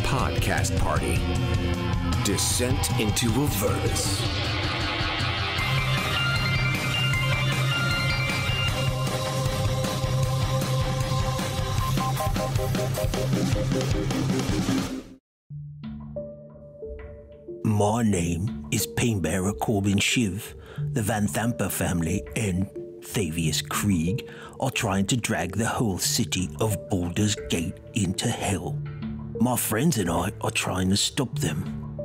podcast party. Descent into Avernus. My name is Painbearer Corbin Shiv. The Vanthampur family and Thavius Krieg are trying to drag the whole city of Baldur's Gate into hell. My friends and I are trying to stop them.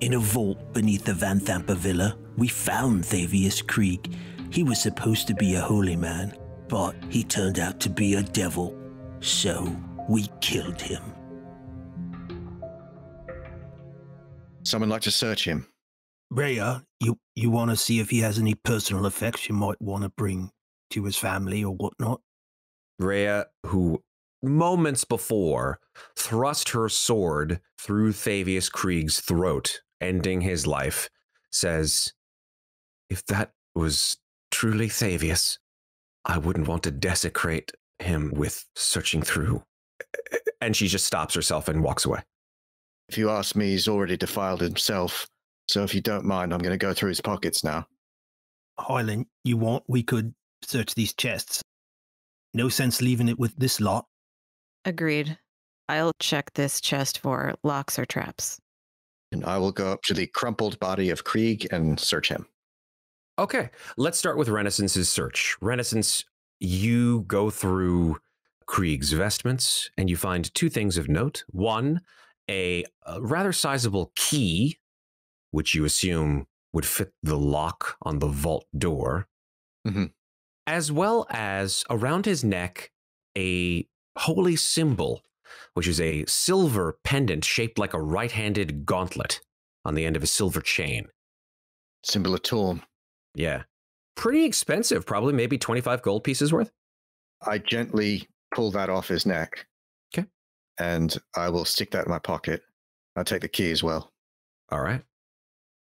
In a vault beneath the Vanthampur villa, we found Thavius Krieg. He was supposed to be a holy man, but he turned out to be a devil, so we killed him. Someone like to search him. Reya, you want to see if he has any personal effects you might want to bring to his family or whatnot? Reya, who moments before thrust her sword through Thavius Krieg's throat, ending his life, says, "If that was truly Thavius, I wouldn't want to desecrate him with searching through." And she just stops herself and walks away. If you ask me, he's already defiled himself. So if you don't mind, I'm going to go through his pockets now. Hylan, you want? We could search these chests. No sense leaving it with this lot. Agreed. I'll check this chest for locks or traps. And I will go up to the crumpled body of Krieg and search him. Okay, let's start with Renascence's search. Renascence, you go through Krieg's vestments and you find two things of note. One, a rather sizable key, which you assume would fit the lock on the vault door, as well as around his neck, a holy symbol, which is a silver pendant shaped like a right-handed gauntlet on the end of a silver chain. Symbol of Torm. Yeah. Pretty expensive, probably maybe 25 gold pieces worth. I gently pull that off his neck. Okay. And I will stick that in my pocket. I'll take the key as well. All right.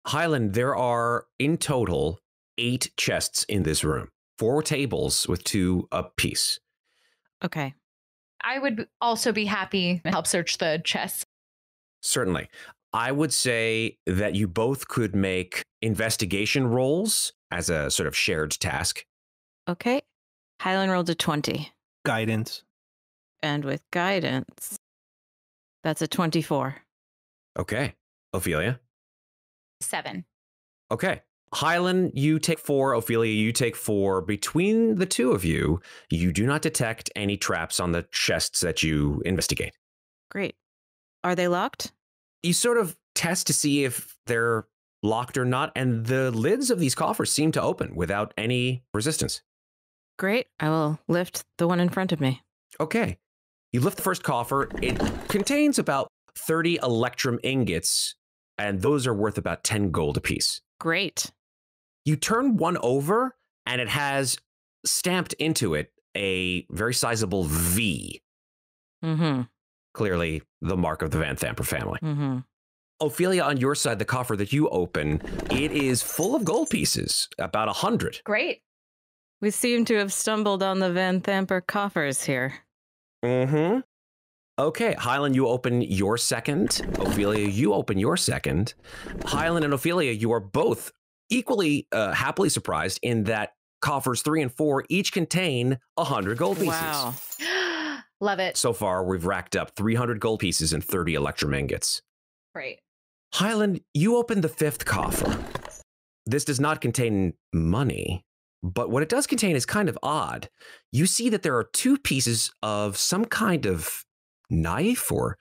Hylan, there are in total 8 chests in this room. 4 tables with 2 apiece. Okay. I would also be happy to help search the chests. Certainly. I would say that you both could make investigation rolls as a sort of shared task. Okay. Hylan rolled a 20. Guidance. And with guidance, that's a 24. Okay. Ofelia? 7. Okay. Hylan, you take 4. Ofelia, you take 4. Between the two of you, you do not detect any traps on the chests that you investigate. Great. Are they locked? You sort of test to see if they're locked or not, and the lids of these coffers seem to open without any resistance. Great. I will lift the one in front of me. Okay. You lift the first coffer. It contains about 30 electrum ingots, and those are worth about 10 gold apiece. Great. You turn one over, and it has stamped into it a very sizable V. Mm-hmm. Clearly the mark of the Vanthampur family. Mm-hmm. Ofelia, on your side, the coffer that you open, it is full of gold pieces, about 100. Great. We seem to have stumbled on the Vanthampur coffers here. Mm-hmm. Okay, Hylan, you open your second. Ofelia, you open your second. Hylan and Ofelia, you are both equally happily surprised in that coffers 3 and 4 each contain 100 gold pieces. Wow. Love it. So far, we've racked up 300 gold pieces and 30 electrum ingots. Great. Hylan, you open the 5th coffer. This does not contain money, but what it does contain is kind of odd. You see that there are 2 pieces of some kind of knife or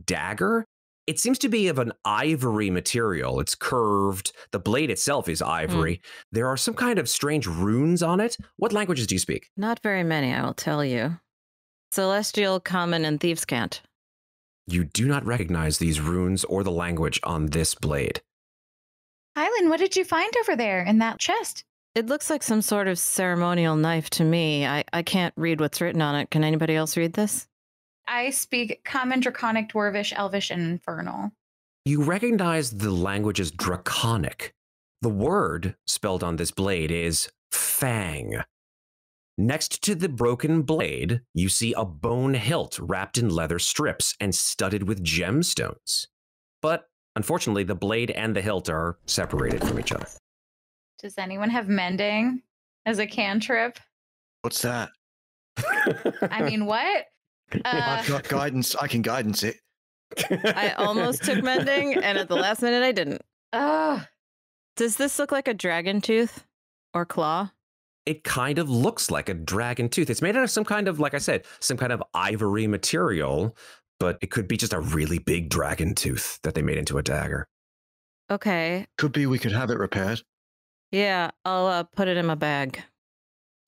dagger. It seems to be of an ivory material. It's curved. The blade itself is ivory. There are some kind of strange runes on it. What languages do you speak? Not very many, I will tell you. Celestial, Common, and Thieves' Cant. You do not recognize these runes or the language on this blade. Hylan, what did you find over there in that chest? It looks like some sort of ceremonial knife to me. I can't read what's written on it. Can anybody else read this? I speak Common, Draconic, Dwarvish, Elvish, and Infernal. You recognize the language as Draconic. The word spelled on this blade is fang. Next to the broken blade, you see a bone hilt wrapped in leather strips and studded with gemstones. But unfortunately, the blade and the hilt are separated from each other. Does anyone have mending as a cantrip? What's that? I mean, what? I've got guidance. I can guidance it. I almost took mending, and at the last minute I didn't. Oh, Does this look like a dragon tooth or claw? It kind of looks like a dragon tooth. It's made out of some kind of, like I said, some kind of ivory material, but it could be just a really big dragon tooth that they made into a dagger. Okay. Could be we could have it repaired. Yeah, I'll put it in my bag.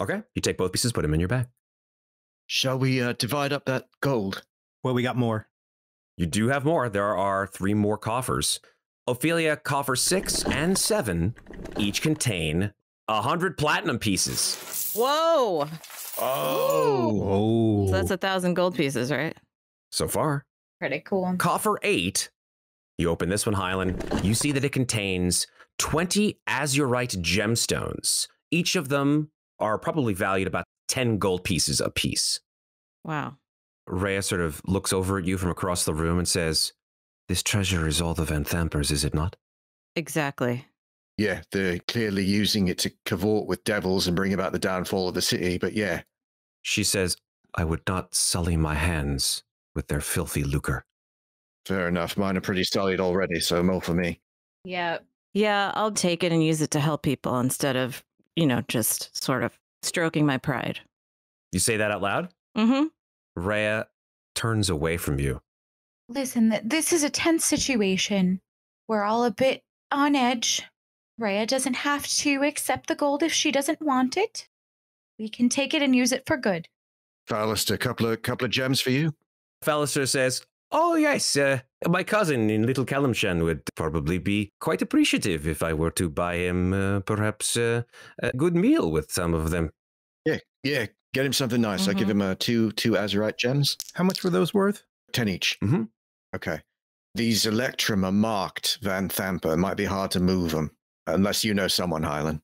Okay, you take both pieces, put them in your bag. Shall we divide up that gold? Well, we got more. You do have more. There are 3 more coffers. Ofelia, coffer 6 and 7 each contain 100 platinum pieces. Whoa! Oh. So that's 1,000 gold pieces, right? So far. pretty cool. Coffer 8, you open this one, Hylan. You see that it contains 20 azurite gemstones. Each of them are probably valued about 10 gold pieces apiece. Wow. Reya sort of looks over at you from across the room and says, "This treasure is all the Vanthampur's, is it not?" Exactly. Yeah, they're clearly using it to cavort with devils and bring about the downfall of the city, but yeah. She says, "I would not sully my hands with their filthy lucre." Fair enough. Mine are pretty solid already, so more for me. Yeah. Yeah, I'll take it and use it to help people instead of, just sort of stroking my pride. You say that out loud? Mm-hmm. Reya turns away from you. Listen, this is a tense situation. We're all a bit on edge. Reya doesn't have to accept the gold if she doesn't want it. We can take it and use it for good. Falaster, couple of gems for you. Falaster says, "Oh, yes, my cousin in Little Kalimshan would probably be quite appreciative if I were to buy him perhaps a good meal with some of them." Yeah. Get him something nice. I give him two azurite gems. How much were those worth? 10 each. Mm-hmm. Okay. These Electrum are marked Vanthampur. It might be hard to move them, unless you know someone, Hylan.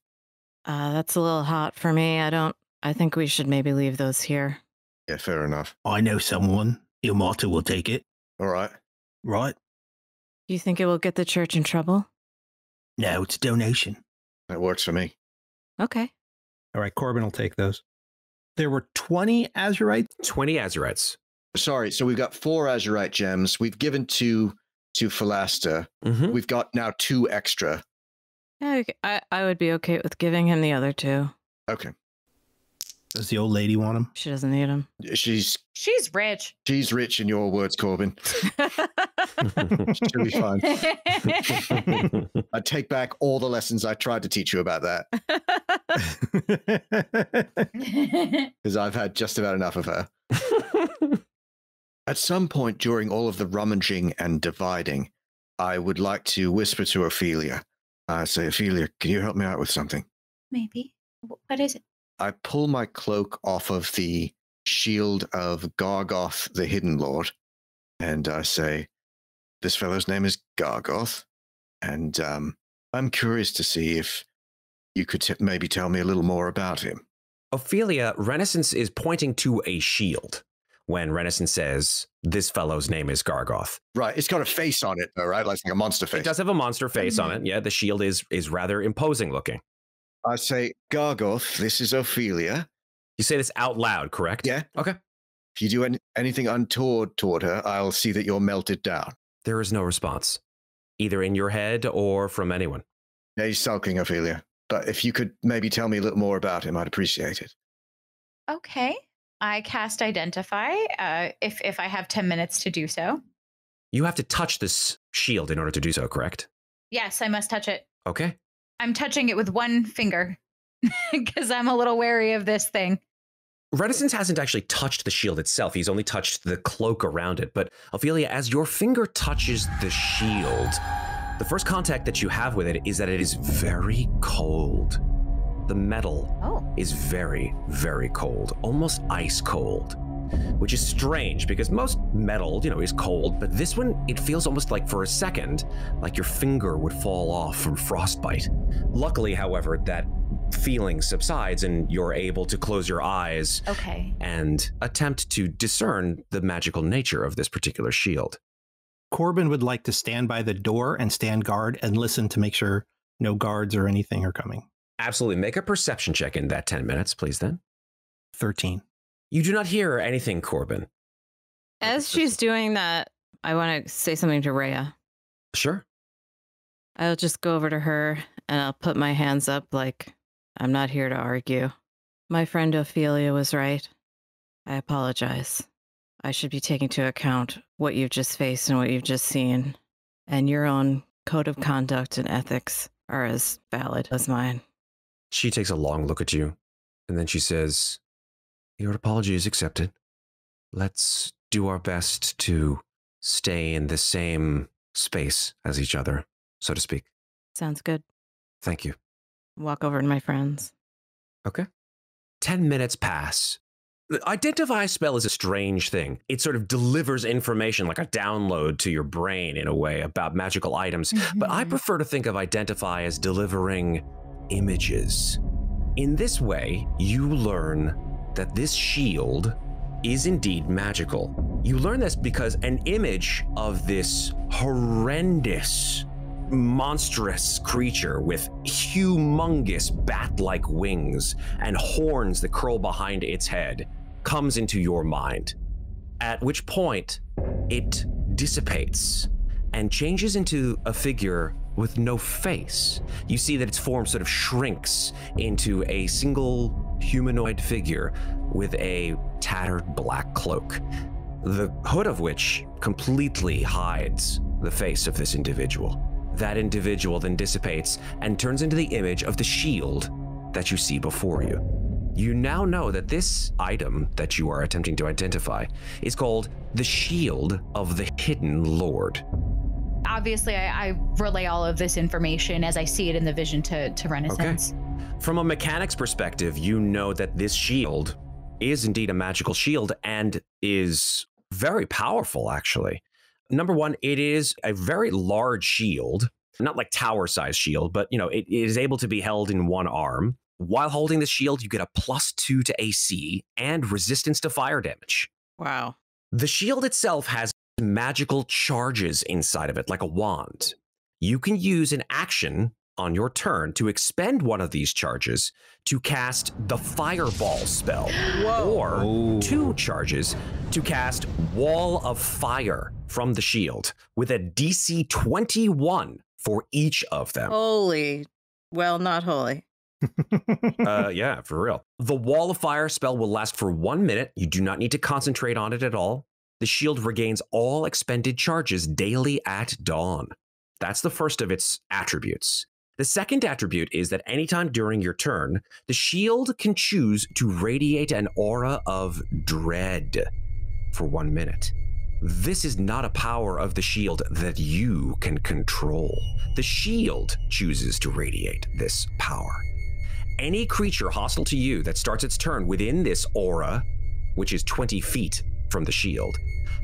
That's a little hot for me. I think we should maybe leave those here. Yeah, fair enough. I know someone. Ilmata will take it. All right. Right? Do you think it will get the church in trouble? No, it's a donation. That works for me. Okay. All right, Corbin will take those. There were 20 azurites. 20 azurites. Sorry, so we've got 4 azurite gems. We've given 2 to Falaster. Mm-hmm. We've got now 2 extra. Yeah, I would be okay with giving him the other 2. Okay. Does the old lady want them? She doesn't need them. She's rich. She's rich in your words, Corbin. She'll be fine. I take back all the lessons I tried to teach you about that, because I've had just about enough of her. At some point during all of the rummaging and dividing, I would like to whisper to Ofelia. I say, "Ofelia, can you help me out with something?" Maybe. What is it? I pull my cloak off of the shield of Gargoth, the Hidden Lord, and I say, "This fellow's name is Gargoth, and I'm curious to see if you could maybe tell me a little more about him." Ofelia, Renascence is pointing to a shield when Renascence says, "This fellow's name is Gargoth." Right, it's got a face on it, though, right? Like a monster face. It does have a monster face on it. Yeah, the shield is rather imposing looking. I say, "Gargoth, this is Ofelia." You say this out loud, correct? Yeah. Okay. If you do anything untoward toward her, I'll see that you're melted down. There is no response, either in your head or from anyone. Yeah, he's sulking, Ofelia. But if you could maybe tell me a little more about him, I'd appreciate it. Okay. I cast Identify if I have 10 minutes to do so. You have to touch this shield in order to do so, correct? Yes, I must touch it. Okay. I'm touching it with one finger because I'm a little wary of this thing. Renascence hasn't actually touched the shield itself. He's only touched the cloak around it. But Ofelia, as your finger touches the shield, the first contact that you have with it is that it is very cold. The metal is very, very cold, almost ice cold, which is strange because most metal, is cold. But this one, it feels almost like for a second, like your finger would fall off from frostbite. Luckily, however, that feeling subsides and you're able to close your eyes and attempt to discern the magical nature of this particular shield. Corbin would like to stand by the door and stand guard and listen to make sure no guards or anything are coming. Absolutely. Make a perception check in that 10 minutes, please, then. 13. You do not hear anything, Corbin. As she's doing that, I want to say something to Reya. Sure. I'll just go over to her and I'll put my hands up like I'm not here to argue. My friend Ofelia was right. I apologize. I should be taking into account what you've just faced and what you've just seen. And your own code of conduct and ethics are as valid as mine. She takes a long look at you, and then she says, your apology is accepted. Let's do our best to stay in the same space as each other, so to speak. Sounds good. Thank you. Walk over to my friends. Okay. 10 minutes pass. The identify spell is a strange thing. It sort of delivers information like a download to your brain in a way about magical items, but I prefer to think of identify as delivering images. In this way, you learn that this shield is indeed magical. You learn this because an image of this horrendous, monstrous creature with humongous bat-like wings and horns that curl behind its head comes into your mind, at which point it dissipates and changes into a figure with no face. You see that its form sort of shrinks into a single humanoid figure with a tattered black cloak, the hood of which completely hides the face of this individual. That individual then dissipates and turns into the image of the shield that you see before you. You now know that this item that you are attempting to identify is called the Shield of the Hidden Lord. Obviously, I relay all of this information as I see it in the vision to Renascence. Okay. From a mechanics perspective, you know that this shield is indeed a magical shield and is very powerful, actually. Number one, it is a very large shield, not like tower-sized shield, but it is able to be held in one arm. While holding the shield, you get a +2 to AC and resistance to fire damage. Wow. The shield itself has magical charges inside of it, like a wand. You can use an action on your turn to expend one of these charges to cast the Fireball spell. Whoa. Or 2 charges to cast Wall of Fire from the shield with a DC 21 for each of them. Holy. Well, not holy. Yeah, for real. The Wall of Fire spell will last for 1 minute. You do not need to concentrate on it at all. The shield regains all expended charges daily at dawn. That's the first of its attributes. The second attribute is that anytime during your turn, the shield can choose to radiate an aura of dread for 1 minute. This is not a power of the shield that you can control. The shield chooses to radiate this power. Any creature hostile to you that starts its turn within this aura, which is 20 feet from the shield,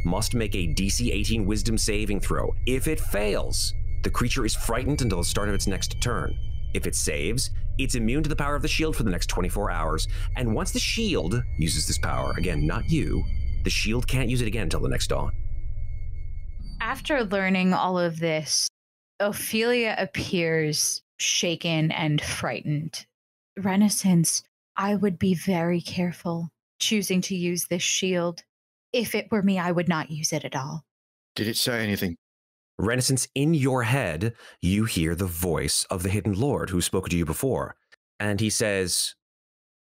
must make a DC 18 Wisdom saving throw. If it fails, the creature is frightened until the start of its next turn. If it saves, it's immune to the power of the shield for the next 24 hours. And once the shield uses this power, again, not you, the shield can't use it again until the next dawn. After learning all of this, Ofelia appears shaken and frightened. Renascence, I would be very careful choosing to use this shield. If it were me, I would not use it at all. Did it say anything? Renascence, in your head, you hear the voice of the Hidden Lord who spoke to you before. And he says,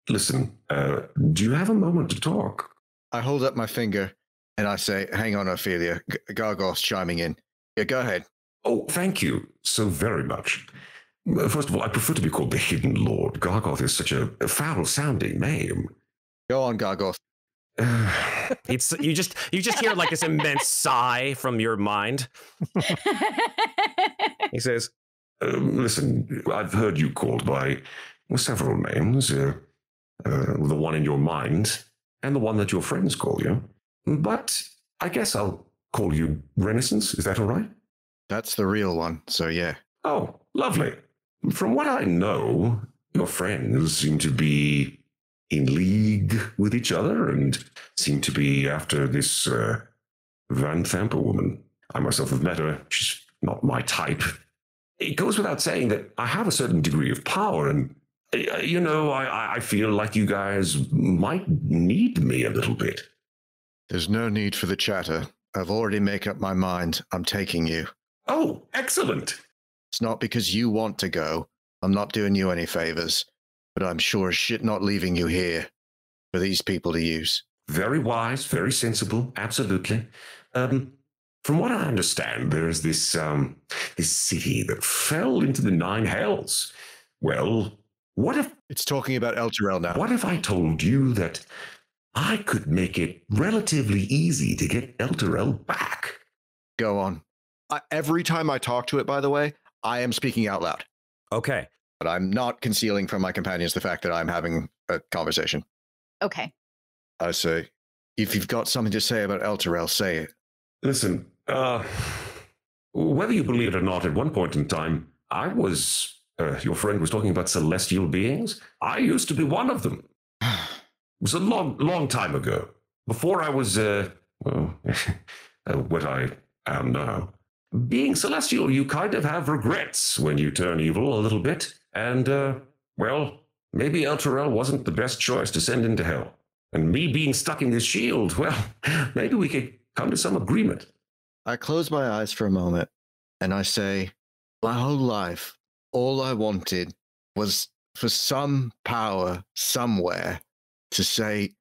Listen, do you have a moment to talk? I hold up my finger and I say, hang on, Ofelia. Gargos chiming in. Yeah, go ahead. Oh, thank you so very much. First of all, I prefer to be called the Hidden Lord. Gargoth is such a foul-sounding name. Go on, Gargoth. It's you just hear like this immense sigh from your mind. He says, Listen, I've heard you called by several names. The one in your mind and the one that your friends call you. But I guess I'll call you Renascence. Is that all right? That's the real one, so yeah. Oh, lovely. From what I know, your friends seem to be in league with each other and seem to be after this Vanthampur woman. I myself have met her. She's not my type. It goes without saying that I have a certain degree of power, and, I feel like you guys might need me a little bit. There's no need for the chatter. I've already made up my mind. I'm taking you. Oh, excellent. It's not because you want to go. I'm not doing you any favors, but I'm sure as shit not leaving you here for these people to use. Very wise, very sensible, absolutely. From what I understand, there's this city that fell into the nine hells. Well, what if... It's talking about Elturel now. What if I told you that I could make it relatively easy to get Elturel back? Go on. Every time I talk to it, by the way, I am speaking out loud. Okay. But I'm not concealing from my companions the fact that I'm having a conversation. Okay. I say, if you've got something to say about Elturel, say it. Listen, whether you believe it or not, at one point in time, I was, your friend was talking about celestial beings. I used to be one of them. It was a long time ago. Before I was, what I am now. Being celestial, you kind of have regrets when you turn evil a little bit. And, maybe Elturel wasn't the best choice to send into hell. And me being stuck in this shield, well, maybe we could come to some agreement. I close my eyes for a moment and I say, my whole life, all I wanted was for some power somewhere to say,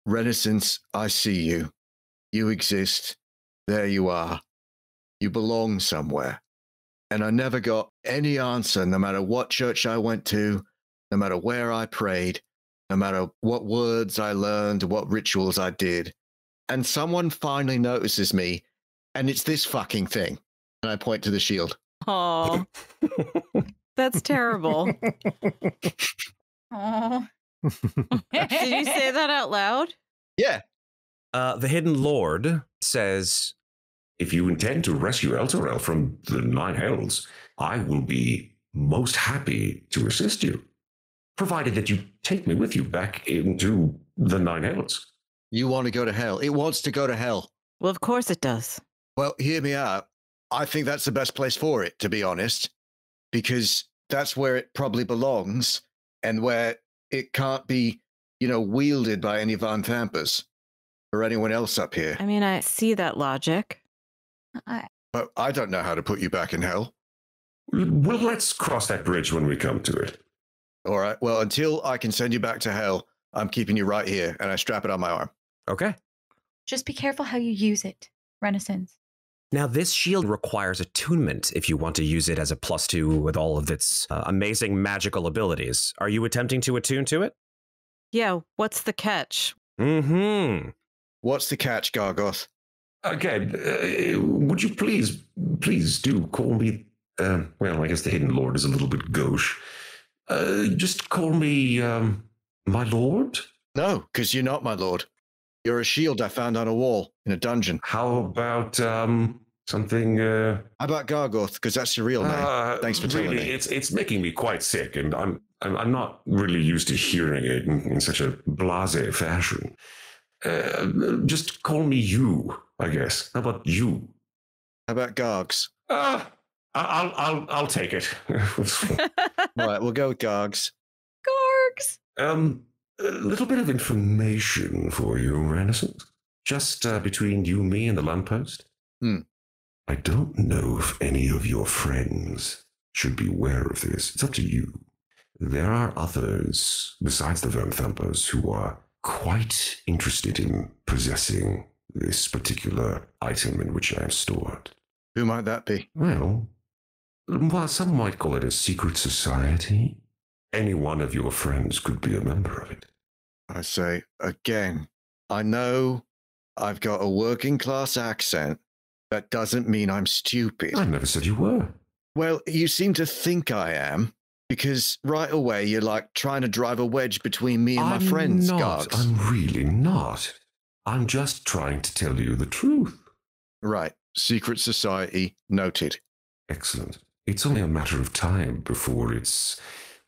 Renascence, I see you. You exist. There you are. You belong somewhere. And I never got any answer, no matter what church I went to, no matter where I prayed, no matter what words I learned, what rituals I did. And someone finally notices me, and it's this fucking thing. And I point to the shield. Oh, that's terrible. Oh. Did you say that out loud? Yeah. The Hidden Lord says, if you intend to rescue Elturel from the nine hells, I will be most happy to assist you, provided that you take me with you back into the nine hells. You want to go to hell. It wants to go to hell. Well, of course it does. Well, hear me out. I think that's the best place for it, to be honest, because that's where it probably belongs and where it can't be, wielded by any Vanthampurs or anyone else up here. I mean, I see that logic. But I don't know how to put you back in hell. Well, let's cross that bridge when we come to it. All right. Well, until I can send you back to hell, I'm keeping you right here, and I strap it on my arm. okay. Just be careful how you use it, Renascence. Now, this shield requires attunement if you want to use it as a +2 with all of its amazing magical abilities. Are you attempting to attune to it? Yeah, what's the catch? Mm-hmm. What's the catch, Gargoth? Again, would you please do call me, I guess the Hidden Lord is a little bit gauche. Just call me, my lord? No, because you're not my lord. You're a shield I found on a wall in a dungeon. How about, something, How about Gargoth? Because that's your real name. Thanks for telling me. It's making me quite sick, and I'm not really used to hearing it in such a blasé fashion. Just call me you, I guess. How about you? How about Gargs? I'll take it. All right, we'll go with Gargs. Gargs! A little bit of information for you, Renascence. Just between you, me, and the lamppost. I don't know if any of your friends should be aware of this. It's up to you. There are others, besides the Vanthampurs, who are quite interested in possessing this particular item in which I am stored. Who might that be? Well, some might call it a secret society. Any one of your friends could be a member of it. I say, again, I know I've got a working class accent. That doesn't mean I'm stupid. I never said you were. Well, you seem to think I am, because right away you're like trying to drive a wedge between me and my friends, Gargs. I'm really not. I'm just trying to tell you the truth. Right. Secret society, noted. Excellent. It's only a matter of time before it's,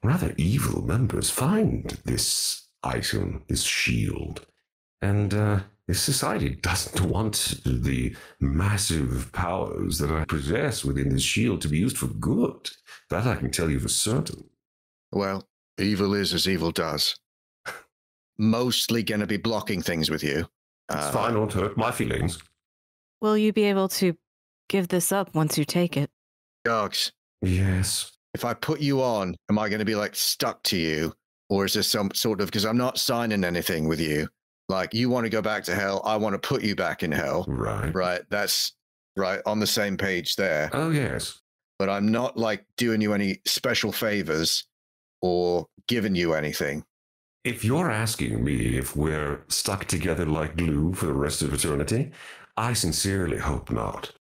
rather evil members find this item, this shield. And this society doesn't want the massive powers that I possess within this shield to be used for good. That I can tell you for certain. Well, evil is as evil does. Mostly going to be blocking things with you. It's fine, won't hurt my feelings. Will you be able to give this up once you take it? Gargs, Yes. if I put you on, am I going to be like stuck to you? Or is there some sort of, because I'm not signing anything with you. Like, you want to go back to hell, I want to put you back in hell. Right. Right, that's right, on the same page there. Oh, yes. But I'm not like doing you any special favors or giving you anything. If you're asking me if we're stuck together like glue for the rest of eternity, I sincerely hope not.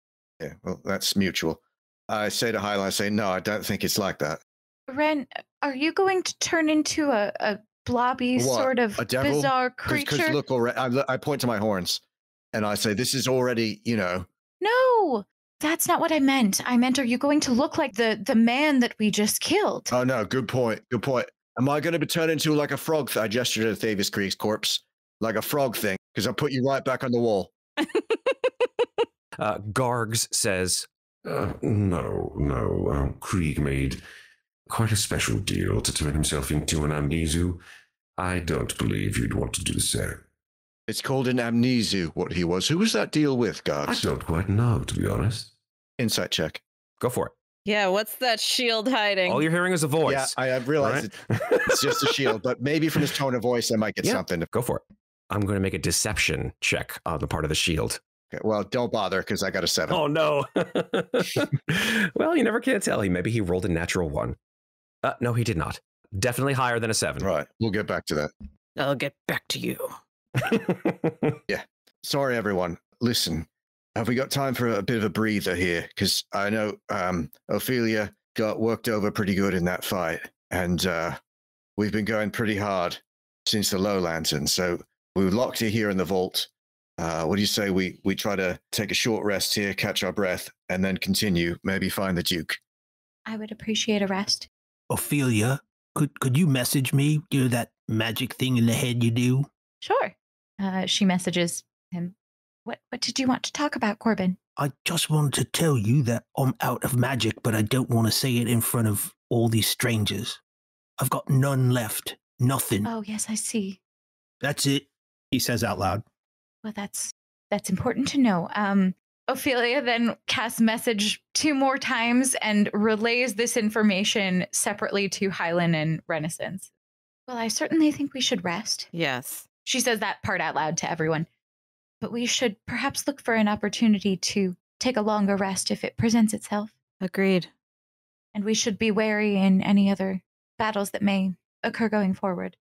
Yeah, well, that's mutual. I say to Hylan, I say, no, I don't think it's like that. Ren, are you going to turn into a blobby What? sort of A devil? bizarre creature? Because look, already, I point to my horns and I say, this is already, No, that's not what I meant. I meant, are you going to look like the man that we just killed? Oh, no, good point. Good point. Am I going to be turned into like a frog? I gestured at Thavius Krieg's corpse, like a frog thing, because I'll put you right back on the wall. Gargs says, No. Krieg made quite a special deal to turn himself into an amnesu. I don't believe you'd want to do the same. It's called an amnesu, what he was. Who was that deal with, I Gargs? don't quite know, to be honest. Insight check. go for it. Yeah, what's that shield hiding? All you're hearing is a voice. Yeah, I have realized it's just a shield, but maybe from his tone of voice, I might get Yeah. something. Go for it. I'm going to make a deception check on the part of the shield. Okay, well, don't bother, because I got a 7. Oh, no. Well, you never can tell. Maybe he rolled a natural 1. No, he did not. Definitely higher than a 7. Right, we'll get back to that. I'll get back to you. Sorry, everyone. Listen, have we got time for a bit of a breather here? Because I know Ofelia got worked over pretty good in that fight, and we've been going pretty hard since the lowlands, and so we locked you here in the vault. What do you say we try to take a short rest here, catch our breath, and then continue, maybe find the Duke? I would appreciate a rest. Ophelia, could you message me? You know that magic thing in the head you do? Sure. She messages him. What did you want to talk about, Corbin? I just wanted to tell you that I'm out of magic, but I don't want to say it in front of all these strangers. I've got none left. Nothing. Oh, yes, I see. That's it. He says out loud. Well, that's important to know. Ofelia then casts message 2 more times and relays this information separately to Hylan and Renascence. Well, I certainly think we should rest. Yes. She says that part out loud to everyone. But we should perhaps look for an opportunity to take a longer rest if it presents itself. Agreed. And we should be wary in any other battles that may occur going forward.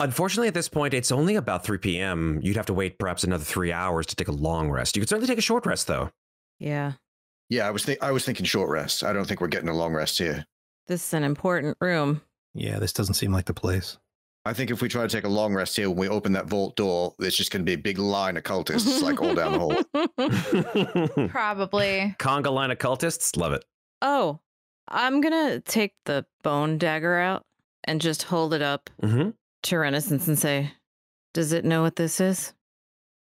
Unfortunately, at this point, it's only about 3 p.m. You'd have to wait perhaps another 3 hours to take a long rest. You could certainly take a short rest, though. Yeah. Yeah, I was thinking short rest. I don't think we're getting a long rest here. This is an important room. Yeah, this doesn't seem like the place. I think if we try to take a long rest here, when we open that vault door, there's just going to be a big line of cultists like all down the hall. Probably. Conga line of cultists? Love it. Oh, I'm going to take the bone dagger out and just hold it up to Renascence and say, does it know what this is?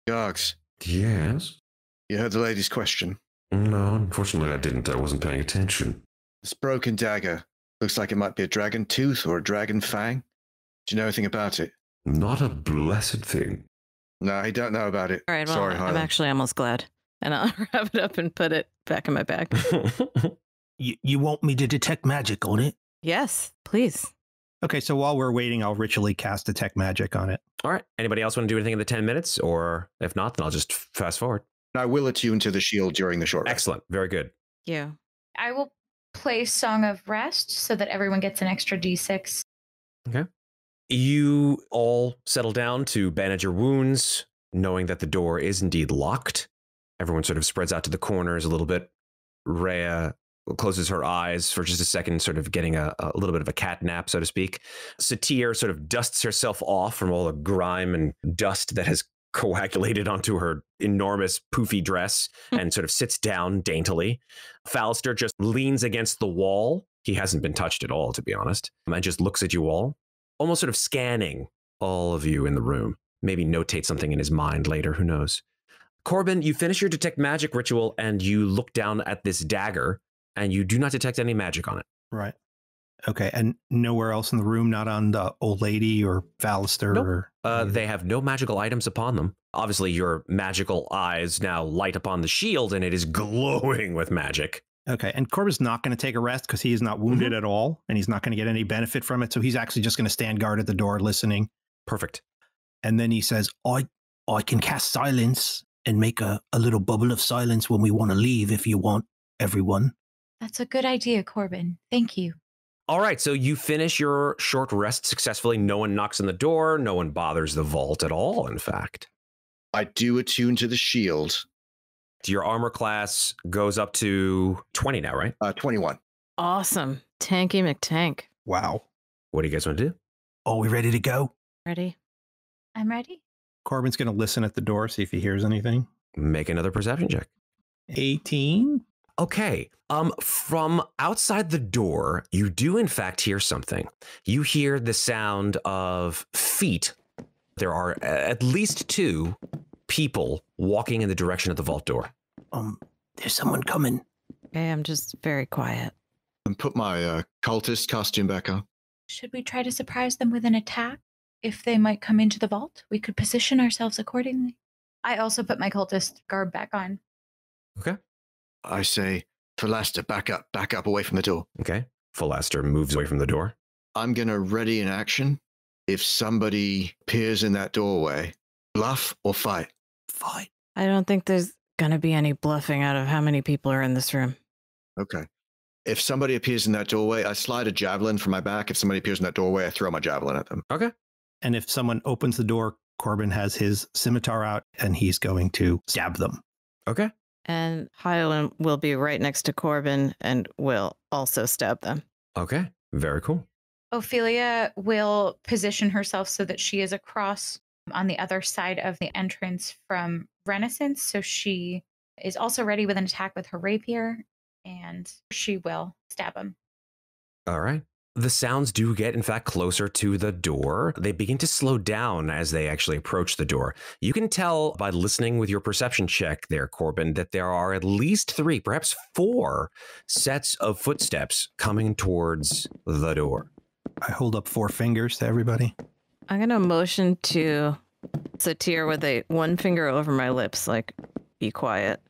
Gargs, Yes? you heard the lady's question. No, unfortunately I didn't. I wasn't paying attention. This broken dagger looks like it might be a dragon tooth or a dragon fang. Do you know anything about it? Not a blessed thing. No, I don't know about it. All right, well, Sorry, I'm Hylan. actually almost glad. And I'll wrap it up and put it back in my bag. You want me to detect magic on it? Yes, please. Okay, so while we're waiting, I'll ritually cast Detect Magic on it. All right. Anybody else want to do anything in the 10 minutes? Or if not, then I'll just fast forward. I will attune to the shield during the short rest. Excellent. Very good. Yeah. I will play Song of Rest so that everyone gets an extra d6. Okay. You all settle down to bandage your wounds, knowing that the door is indeed locked. Everyone sort of spreads out to the corners a little bit. Reya closes her eyes for just a second, sort of getting a little bit of a cat nap, so to speak. Satir sort of dusts herself off from all the grime and dust that has coagulated onto her enormous poofy dress and sort of sits down daintily. Falaster just leans against the wall. He hasn't been touched at all, to be honest, and just looks at you all, almost sort of scanning all of you in the room. Maybe notate something in his mind later, who knows. Corbin, you finish your detect magic ritual and you look down at this dagger and you do not detect any magic on it. Right. Okay. And nowhere else in the room, not on the old lady or Falaster? Nope. Or they have no magical items upon them. Obviously, your magical eyes now light upon the shield and it is glowing with magic. Okay. And Corbin's not going to take a rest because he is not wounded at all and he's not going to get any benefit from it. So he's actually just going to stand guard at the door listening. Perfect. And then he says, I can cast silence and make a little bubble of silence when we want to leave if you want, everyone. That's a good idea, Corbin. Thank you. All right, so you finish your short rest successfully. No one knocks on the door. No one bothers the vault at all, in fact. I do attune to the shield. Your armor class goes up to 20 now, right? 21. Awesome. Tanky McTank. Wow. What do you guys want to do? Are we ready to go? Ready? I'm ready. Corbin's going to listen at the door, see if he hears anything. Make another perception check. 18. Okay. From outside the door, you do in fact hear something. You hear the sound of feet. There are at least 2 people walking in the direction of the vault door. There's someone coming. Okay, I'm just very quiet. And put my cultist costume back on. Should we try to surprise them with an attack? If they might come into the vault, we could position ourselves accordingly. I also put my cultist garb back on. Okay. I say, Falaster, back up away from the door. Okay. Falaster moves away from the door. I'm going to ready an action. If somebody appears in that doorway, bluff or fight? Fight. I don't think there's going to be any bluffing out of how many people are in this room. Okay. If somebody appears in that doorway, I slide a javelin from my back. If somebody appears in that doorway, I throw my javelin at them. Okay. And if someone opens the door, Corbin has his scimitar out and he's going to stab them. Okay. And Hylan will be right next to Corbin and will also stab them. Okay. Very cool. Ofelia will position herself so that she is across on the other side of the entrance from Renascence. So she is also ready with an attack with her rapier and she will stab him. All right. The sounds do get, in fact, closer to the door. They begin to slow down as they actually approach the door. You can tell by listening with your perception check there, Corbin, that there are at least 3, perhaps 4 sets of footsteps coming towards the door. I hold up 4 fingers to everybody. I'm going to motion to Satir with one finger over my lips, like, be quiet.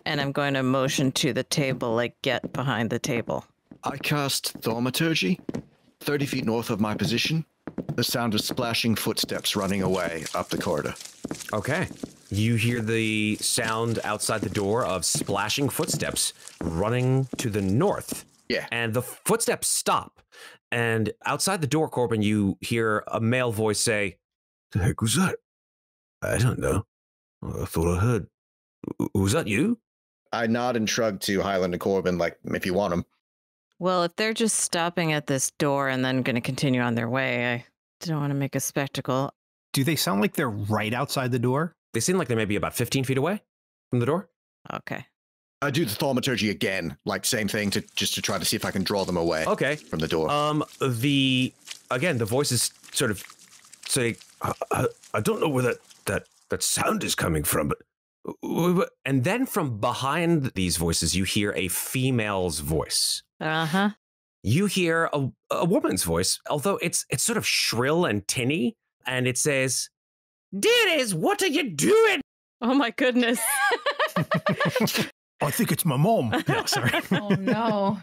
And I'm going to motion to the table, like, get behind the table. I cast Thaumaturgy 30 feet north of my position. The sound of splashing footsteps running away up the corridor. Okay. You hear the sound outside the door of splashing footsteps running to the north. Yeah. And the footsteps stop. And outside the door, Corbin, you hear a male voice say, "The heck was that? I don't know. I thought I heard. Was that you?" I nod and shrug to Hylan and Corbin, like, if you want them. Well, if they're just stopping at this door and then going to continue on their way, I don't want to make a spectacle. Do they sound like they're right outside the door? They seem like they may be about 15 feet away from the door. Okay. I do the Thaumaturgy again, like same thing, just to try to see if I can draw them away from the door. The voices sort of say, I don't know where that sound is coming from, but and then from behind these voices, you hear a female's voice. Uh-huh. You hear a woman's voice, although it's sort of shrill and tinny, and it says, "Dearies, what are you doing?" Oh my goodness. I think it's my mom. No, sorry. Oh no.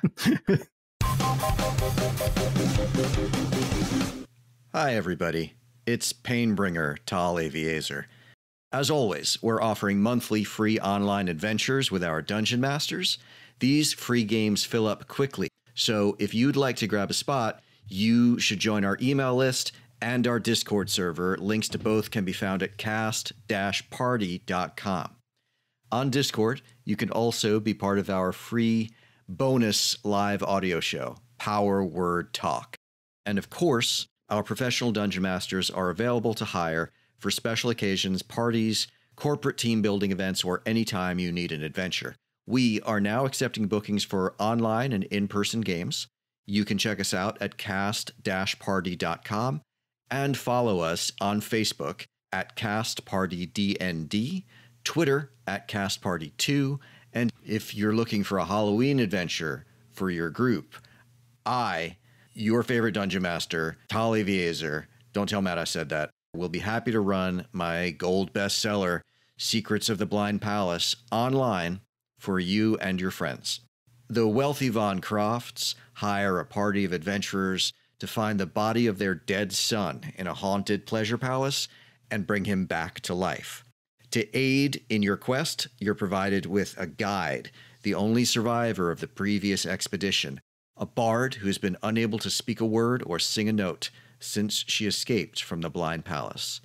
Hi, everybody. It's Painbringer Tal Aviezer. As always, we're offering monthly free online adventures with our Dungeon Masters. These free games fill up quickly, so if you'd like to grab a spot, you should join our email list and our Discord server. Links to both can be found at cast-party.com. On Discord, you can also be part of our free bonus live audio show, Power Word Talk. And of course, our professional Dungeon Masters are available to hire for special occasions, parties, corporate team building events, or anytime you need an adventure. We are now accepting bookings for online and in-person games. You can check us out at cast-party.com and follow us on Facebook at CastPartyDND, Twitter at CastParty2, and if you're looking for a Halloween adventure for your group, your favorite dungeon master, Tal Aviezer, don't tell Matt I said that, will be happy to run my gold bestseller, Secrets of the Blind Palace, online for you and your friends. The wealthy Von Crofts hire a party of adventurers to find the body of their dead son in a haunted pleasure palace and bring him back to life. To aid in your quest, you're provided with a guide, the only survivor of the previous expedition, a bard who's been unable to speak a word or sing a note since she escaped from the Blind Palace.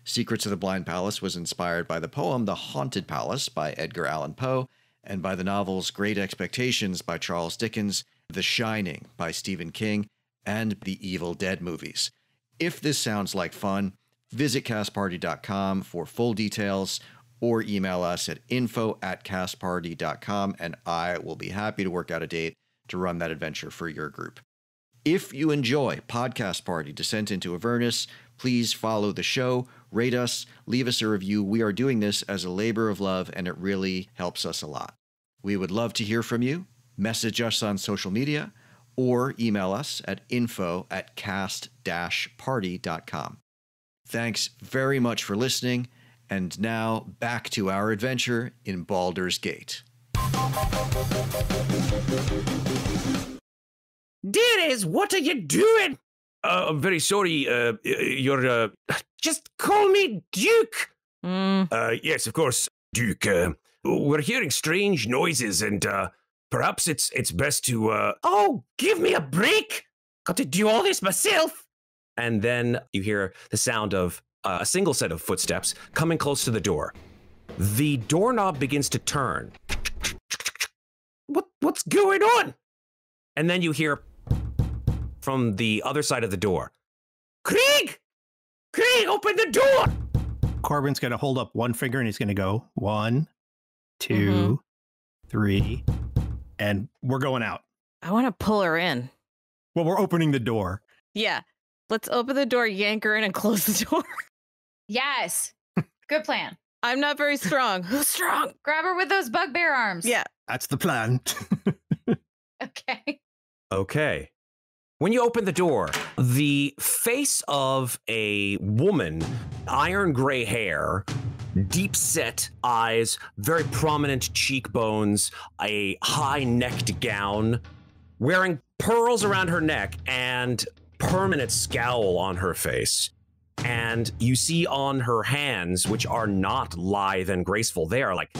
Secrets of the Blind Palace was inspired by the poem The Haunted Palace by Edgar Allan Poe and by the novels Great Expectations by Charles Dickens, The Shining by Stephen King, and the Evil Dead movies. If this sounds like fun, visit castparty.com for full details or email us at info@castparty.com and I will be happy to work out a date to run that adventure for your group. If you enjoy Podcast Party Descent into Avernus, please follow the show, rate us, leave us a review. We are doing this as a labor of love and it really helps us a lot. We would love to hear from you. Message us on social media or email us at info@cast-party.com. Thanks very much for listening, and now back to our adventure in Baldur's Gate. Dearies, what are you doing? I'm very sorry, you're, just call me Duke. Yes, of course, Duke. We're hearing strange noises and, perhaps it's best to, oh, give me a break. Got to do all this myself. And then you hear the sound of a single set of footsteps coming close to the door. The doorknob begins to turn. What's going on? And then you hear from the other side of the door, Krieg! Krieg, open the door! Corbin's going to hold up one finger and he's going to go 1, 2, 3, and we're going out. I want to pull her in. Well, we're opening the door. Yeah. Let's open the door, yank her in, and close the door. Yes. Good plan. I'm not very strong. Who's strong? Grab her with those bugbear arms. Yeah. That's the plan. Okay. Okay. When you open the door, the face of a woman, iron gray hair, deep set eyes, very prominent cheekbones, a high-necked gown, wearing pearls around her neck and permanent scowl on her face. And you see on her hands, which are not lithe and graceful, they are like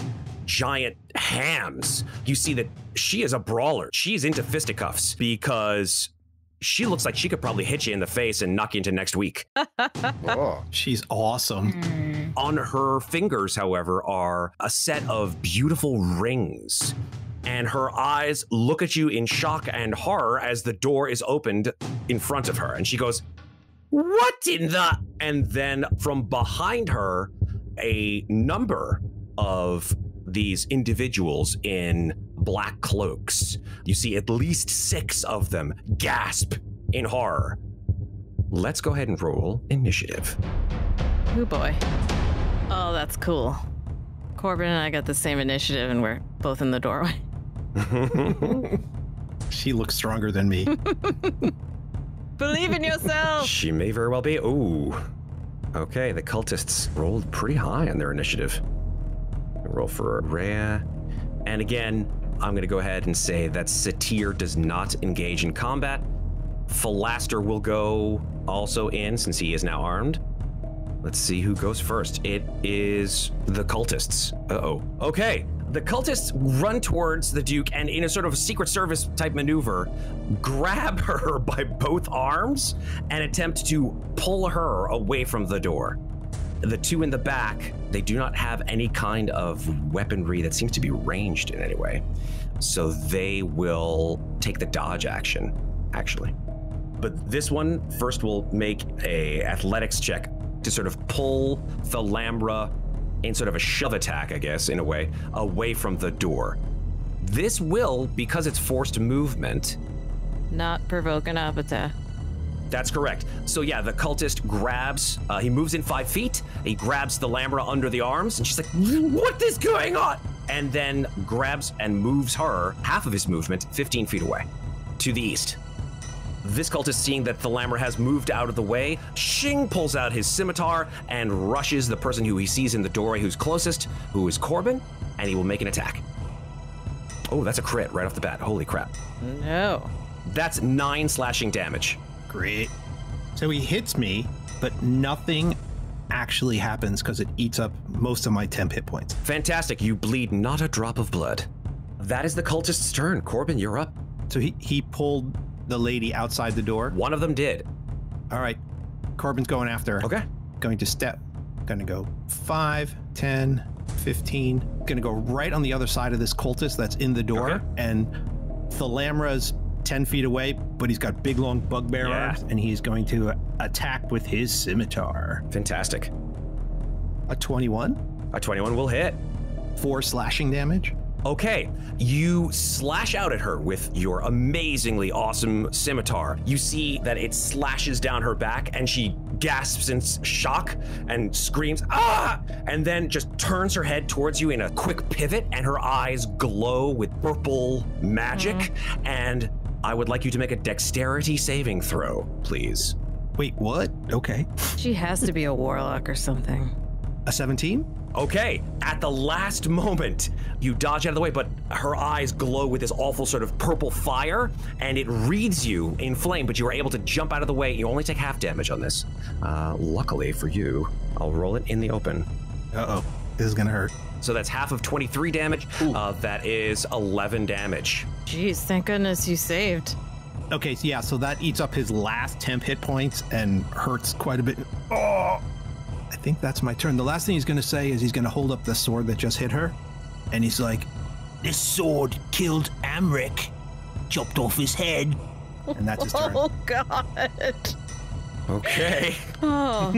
giant hams. You see that she is a brawler. She's into fisticuffs because she looks like she could probably hit you in the face and knock you into next week. Oh. She's awesome. On her fingers, however, are a set of beautiful rings. And her eyes look at you in shock and horror as the door is opened in front of her. And she goes, "What in the?" And then from behind her, a number of these individuals in black cloaks. You see at least 6 of them gasp in horror. Let's go ahead and roll initiative. Oh boy. Oh, that's cool. Corbin and I got the same initiative and we're both in the doorway. She looks stronger than me. Believe in yourself. She may very well be. Ooh. Okay, the cultists rolled pretty high on their initiative. Roll for Reya. And again, I'm going to go ahead and say that Satyr does not engage in combat. Falaster will go also in since he is now armed. Let's see who goes first. It is the cultists. Uh-oh. Okay. The cultists run towards the Duke and in a sort of Secret Service type maneuver, grab her by both arms and attempt to pull her away from the door. The 2 in the back, they do not have any kind of weaponry that seems to be ranged in any way. So they will take the dodge action, actually. But this one first will make a athletics check to sort of pull Thalamra in sort of a shove attack, I guess, in a way, away from the door. This will, because it's forced movement, Not provoke an appetite. That's correct. So yeah, the cultist grabs, he moves in 5 feet, he grabs Thalamra under the arms, and she's like, what is going on? And then grabs and moves her, half of his movement, 15 feet away, to the east. This cultist, seeing that Thalamra has moved out of the way, Shing pulls out his scimitar and rushes the person who he sees in the doorway who's closest, who is Corbin, and he will make an attack. Oh, that's a crit right off the bat. Holy crap. No. That's 9 slashing damage. Great. So he hits me, but nothing actually happens because it eats up most of my temp hit points. Fantastic. You bleed not a drop of blood. That is the cultist's turn. Corbin, you're up. So he pulled the lady outside the door. One of them did. All right. Corbin's going after her. Okay. Going to step. Going to go 5, 10, 15. Going to go right on the other side of this cultist that's in the door. Okay. And Thalamra's 10 feet away, but he's got big, long bugbear arms, and he's going to attack with his scimitar. Fantastic. A 21. A 21 will hit. 4 slashing damage. Okay, you slash out at her with your amazingly awesome scimitar. You see that it slashes down her back and she gasps in shock and screams, ah! And then just turns her head towards you in a quick pivot and her eyes glow with purple magic. And I would like you to make a dexterity saving throw, please. Wait, what? Okay. She has to be a warlock or something. A 17? Okay, at the last moment, you dodge out of the way, but her eyes glow with this awful sort of purple fire, and it wreathes you in flame, but you are able to jump out of the way. You only take half damage on this. Luckily for you, I'll roll it in the open. Uh-oh, this is gonna hurt. So that's half of 23 damage. That is 11 damage. Jeez, thank goodness you saved. Okay, so yeah, so that eats up his last temp hit points and hurts quite a bit. Oh! I think that's my turn. The last thing he's going to say is he's going to hold up the sword that just hit her. And he's like, This sword killed Amric, chopped off his head. And that's his turn. Oh, God. Okay. Oh.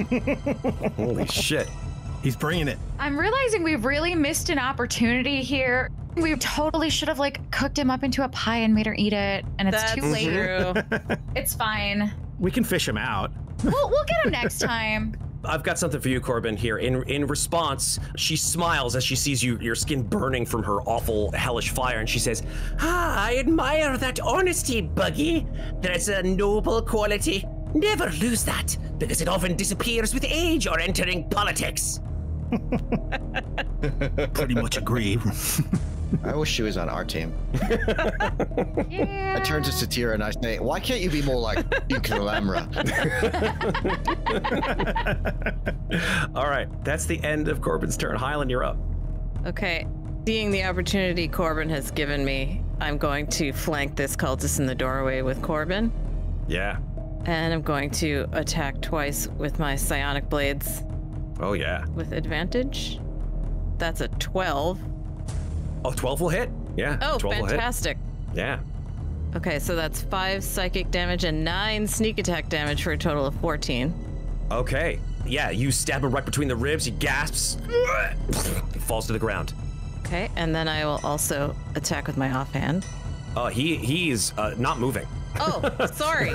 Holy shit. He's bringing it. I'm realizing we've really missed an opportunity here. We totally should have cooked him up into a pie and made her eat it, and it's too late. True. It's fine. We can fish him out. We'll get him next time. I've got something for you, Corbin, here. In response, she smiles as she sees your skin burning from her awful, hellish fire, and she says, I admire that honesty, Buggy. That's a noble quality. Never lose that, because it often disappears with age or entering politics. Pretty much agree. I wish she was on our team. Yeah. I turn to Satira and I say, why can't you be more like Duke Thalamra? All right, that's the end of Corbin's turn. Hylan, you're up. Okay, seeing the opportunity Corbin has given me, I'm going to flank this cultist in the doorway with Corbin. Yeah. And I'm going to attack twice with my psionic blades. Oh, yeah. With advantage. That's a 12. Oh, 12 will hit. Yeah. Oh, 12 fantastic. Will hit. Yeah. Okay, so that's 5 psychic damage and 9 sneak attack damage for a total of 14. Okay. Yeah, you stab him right between the ribs. He gasps. He falls to the ground. Okay, and then I will also attack with my offhand. He's not moving. Oh, sorry.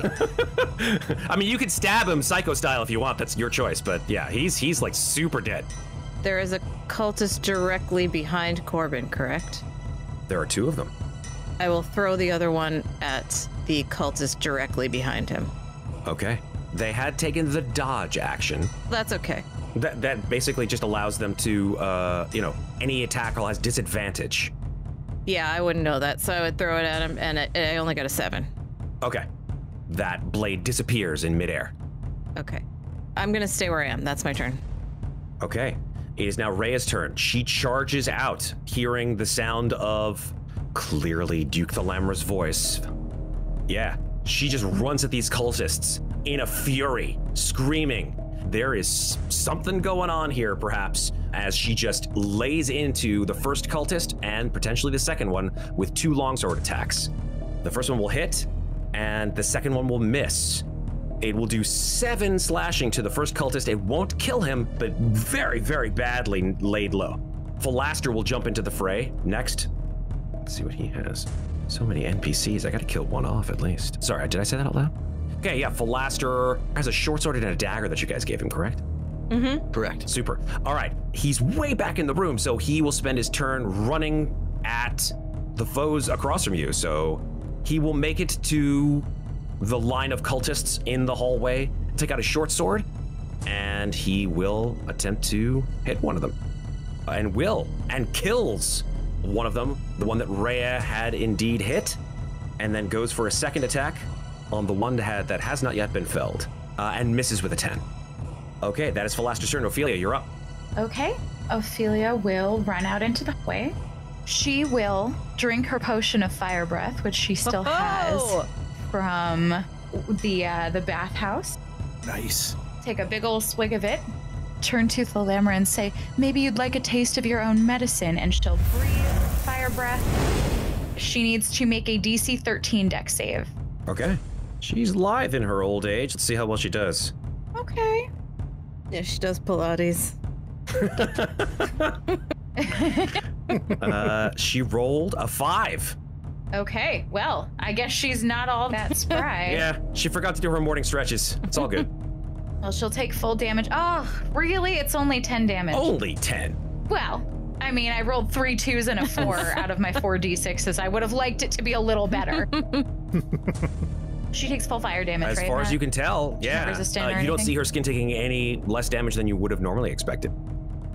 I mean, you could stab him psycho style if you want. That's your choice. But yeah, he's like super dead. There is a cultist directly behind Corbin, correct? There are 2 of them. I will throw the other one at the cultist directly behind him. Okay. They had taken the dodge action. That's okay. That basically just allows them to, any attack has disadvantage. Yeah, I wouldn't know that, so I would throw it at him, and I only got a 7. Okay. That blade disappears in midair. Okay. I'm gonna stay where I am. That's my turn. Okay. It is now Reya's turn. She charges out, hearing the sound of clearly Duke Thalamra's voice. Yeah, she just runs at these cultists in a fury, screaming. There is something going on here, perhaps, as she just lays into the first cultist and potentially the second one with 2 longsword attacks. The first one will hit, and the second one will miss. It will do 7 slashing to the first cultist. It won't kill him, but very, very badly laid low. Falaster will jump into the fray next. Let's see what he has. So many NPCs. I gotta kill one off at least. Sorry, did I say that out loud? Okay, yeah, Falaster has a short sword and a dagger that you guys gave him, correct? Mm-hmm. Correct. Super. All right, he's way back in the room, so he will spend his turn running at the foes across from you. So he will make it to the line of cultists in the hallway, take out a short sword, and he will attempt to hit one of them. And kills one of them, the one that Reya had indeed hit, and then goes for a second attack on the one that has not yet been felled, and misses with a 10. Okay, that is Falaster's turn. Ofelia, you're up. Okay. Ofelia will run out into the hallway. She will drink her potion of fire breath, which she still has from the bathhouse. Nice. Take a big old swig of it. Turn to Thalamra and say, maybe you'd like a taste of your own medicine, and she'll breathe fire breath. She needs to make a DC 13 dex save. Okay. She's lithe in her old age. Let's see how well she does. Okay. Yeah, she does Pilates. She rolled a 5. Okay, well, I guess she's not all that spry. Yeah, she forgot to do her morning stretches. It's all good. Well, she'll take full damage. Oh, really? It's only 10 damage. Only 10. Well, I mean, I rolled 3 2s and a 4 out of my 4 d6s. I would have liked it to be a little better. She takes full fire damage, as right? far as Matt? you can tell, She's not yeah. resistant or You don't anything? see her skin taking any less damage than you would have normally expected.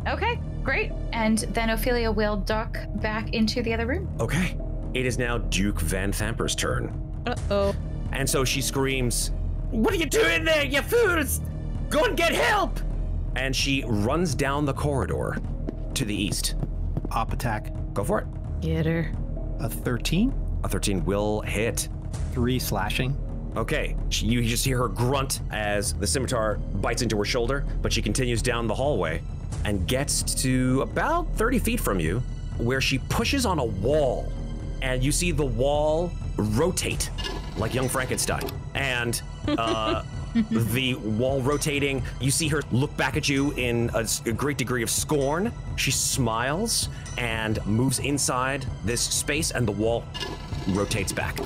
Okay, great. And then Ofelia will duck back into the other room. Okay. It is now Duke Vanthampur's turn. Uh-oh. And so she screams, "What are you doing there, you fools? Go and get help!" And she runs down the corridor to the east. Op attack. Go for it. Get her. A 13. A 13 will hit. 3 slashing. Okay, you just hear her grunt as the scimitar bites into her shoulder, but she continues down the hallway and gets to about 30 feet from you, where she pushes on a wall, and you see the wall rotate like young Frankenstein. And the wall rotating, you see her look back at you in a great degree of scorn. She smiles and moves inside this space, and the wall rotates back.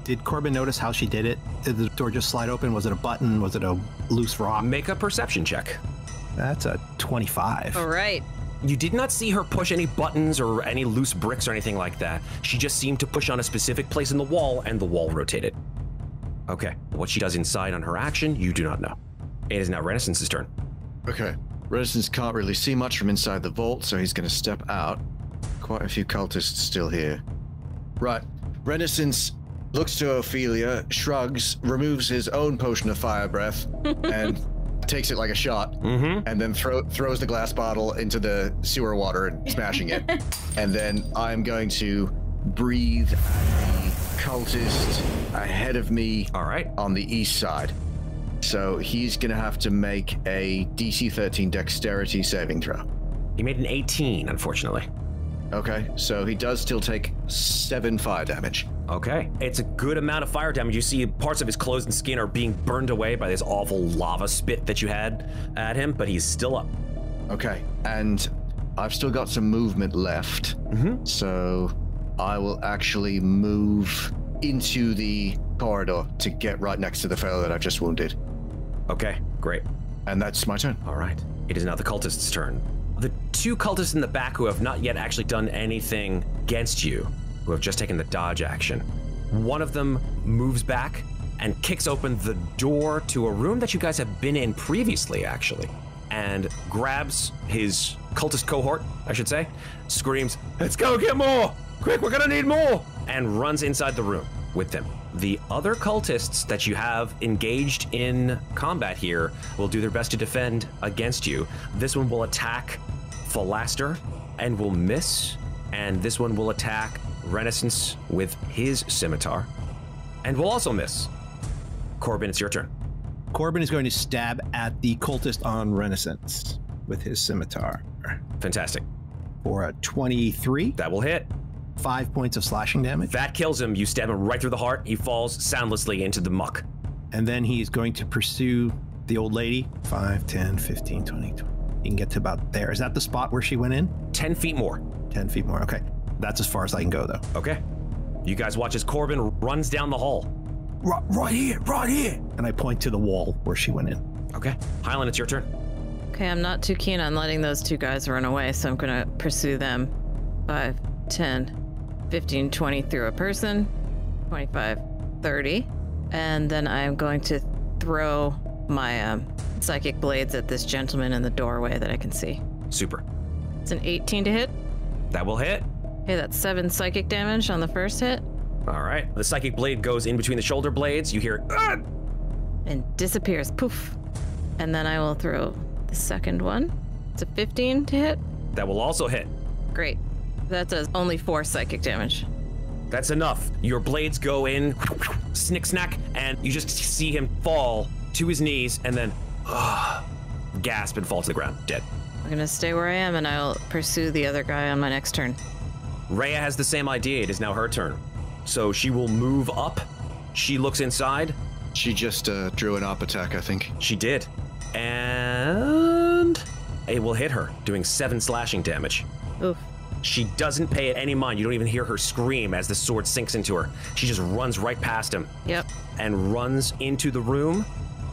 Did Corbin notice how she did it? Did the door just slide open? Was it a button? Was it a loose rock? Make a perception check. That's a 25. All right. You did not see her push any buttons or any loose bricks or anything like that. She just seemed to push on a specific place in the wall, and the wall rotated. Okay, what she does inside on her action, you do not know. It is now Renascence's turn. Okay. Renaissance can't really see much from inside the vault, so he's going to step out. Quite a few cultists still here. Right. Renaissance looks to Ofelia, shrugs, removes his own potion of fire breath, and takes it like a shot, and then throws the glass bottle into the sewer water and smashing it. And then I'm going to breathe at the cultist ahead of me. All right. On the east side. So he's going to have to make a DC 13 dexterity saving throw. He made an 18, unfortunately. Okay, so he does still take 7 fire damage. Okay. It's a good amount of fire damage. You see parts of his clothes and skin are being burned away by this awful lava spit that you had at him, but he's still up. Okay, and I've still got some movement left. So I will actually move into the corridor to get right next to the fellow that I've just wounded. Okay, great. And that's my turn. All right. It is now the cultist's turn. The 2 cultists in the back who have not yet actually done anything against you, who have just taken the dodge action. One of them moves back and kicks open the door to a room that you guys have been in previously, actually, and grabs his cultist cohort, I should say, screams, "Let's go get more! Quick, we're gonna need more!" and runs inside the room with them. The other cultists that you have engaged in combat here will do their best to defend against you. This one will attack Falaster and will miss, and this one will attack Renascence with his scimitar and will also miss. Corbin, it's your turn. Corbin is going to stab at the cultist on Renascence with his scimitar. Fantastic. For a 23. That will hit. 5 points of slashing damage. That kills him. You stab him right through the heart. He falls soundlessly into the muck. And then he's going to pursue the old lady. 5, 10, 15, 20, 20. He can get to about there. Is that the spot where she went in? 10 feet more. 10 feet more. Okay. That's as far as I can go, though. Okay. You guys watch as Corbin runs down the hall. Right here. And I point to the wall where she went in. Okay. Hylan, it's your turn. Okay, I'm not too keen on letting those two guys run away, so I'm going to pursue them. 5, 10, 15, 20 through a person. 25, 30. And then I'm going to throw my psychic blades at this gentleman in the doorway that I can see. Super. It's an 18 to hit. That will hit. Okay, that's 7 psychic damage on the first hit. All right. The psychic blade goes in between the shoulder blades. You hear, "Ah!" And disappears. Poof. And then I will throw the second one. It's a 15 to hit. That will also hit. Great. That does only 4 psychic damage. That's enough. Your blades go in, snick snack, and you just see him fall to his knees and then gasp and fall to the ground, dead. I'm gonna stay where I am and I'll pursue the other guy on my next turn. Reya has the same idea. It is now her turn. So she will move up. She looks inside. She just drew an up attack, I think. She did. And it will hit her, doing 7 slashing damage. Oof. She doesn't pay it any mind. You don't even hear her scream as the sword sinks into her. She just runs right past him. Yep. And runs into the room.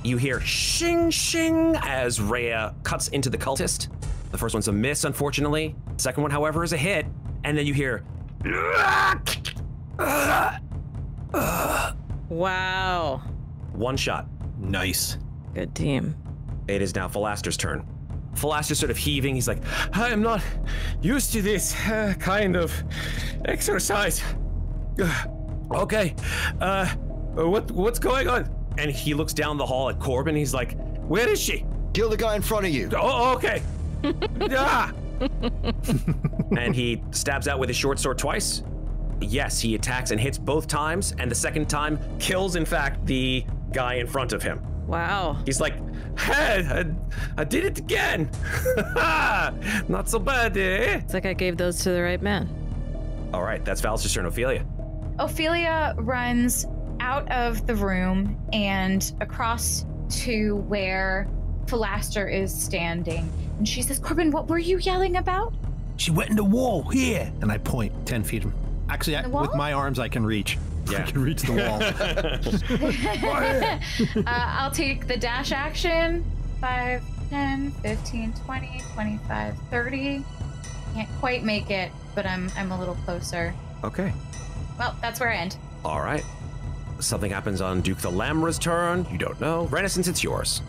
You hear shing shing as Reya cuts into the cultist. The first one's a miss, unfortunately. The second one, however, is a hit. And then you hear Wow. one shot. Nice. Good team. It is now Falaster's turn. Falaster's sort of heaving. He's like, I am not used to this kind of exercise. Okay, what's going on? And he looks down the hall at Corbin. He's like, where is she? Kill the guy in front of you. Oh, okay. Ah! And he stabs out with his short sword twice. Yes, he attacks and hits both times, and the second time kills, in fact, the guy in front of him. Wow. He's like, hey, I did it again. Not so bad, eh? It's like I gave those to the right man. All right, that's Falaster's turn. Ofelia. Ophelia runs out of the room and across to where Falaster is standing. And she says, Corbin, what were you yelling about? She went in the wall here. And I point 10 feet. Actually, with my arms, I can reach. Yeah. I can reach the wall. I'll take the dash action. 5, 10, 15, 20, 25, 30. Can't quite make it, but I'm a little closer. Okay. Well, that's where I end. All right. Something happens on Duke Thalamra's turn. You don't know. Renascence, it's yours.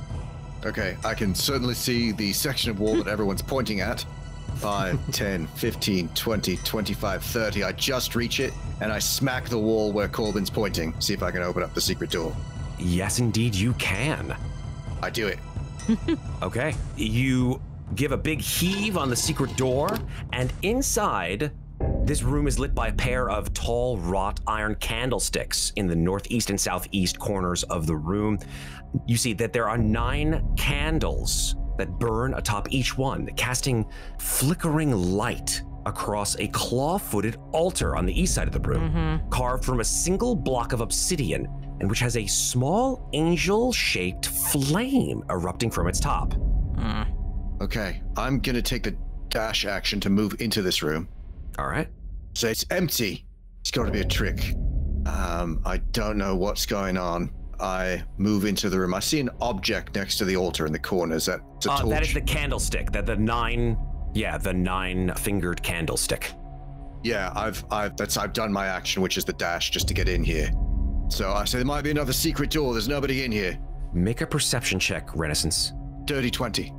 Okay, I can certainly see the section of wall that everyone's pointing at. 5, 10, 15, 20, 25, 30. I just reach it, and I smack the wall where Corbin's pointing. See if I can open up the secret door. Yes, indeed, you can. I do it. Okay. You give a big heave on the secret door, and inside, this room is lit by a pair of tall wrought iron candlesticks in the northeast and southeast corners of the room. You see that there are 9 candles that burn atop each one, casting flickering light across a claw-footed altar on the east side of the room, carved from a single block of obsidian, and which has a small angel-shaped flame erupting from its top. Okay, I'm gonna take the dash action to move into this room. All right. So it's empty. It's got to be a trick. I don't know what's going on. I move into the room. I see an object next to the altar in the corner. Is that a torch? That is the candlestick. The 9-fingered candlestick. Yeah, I've done my action, which is the dash, just to get in here. So I say there might be another secret door. There's nobody in here. Make a perception check, Renascence. Dirty 20.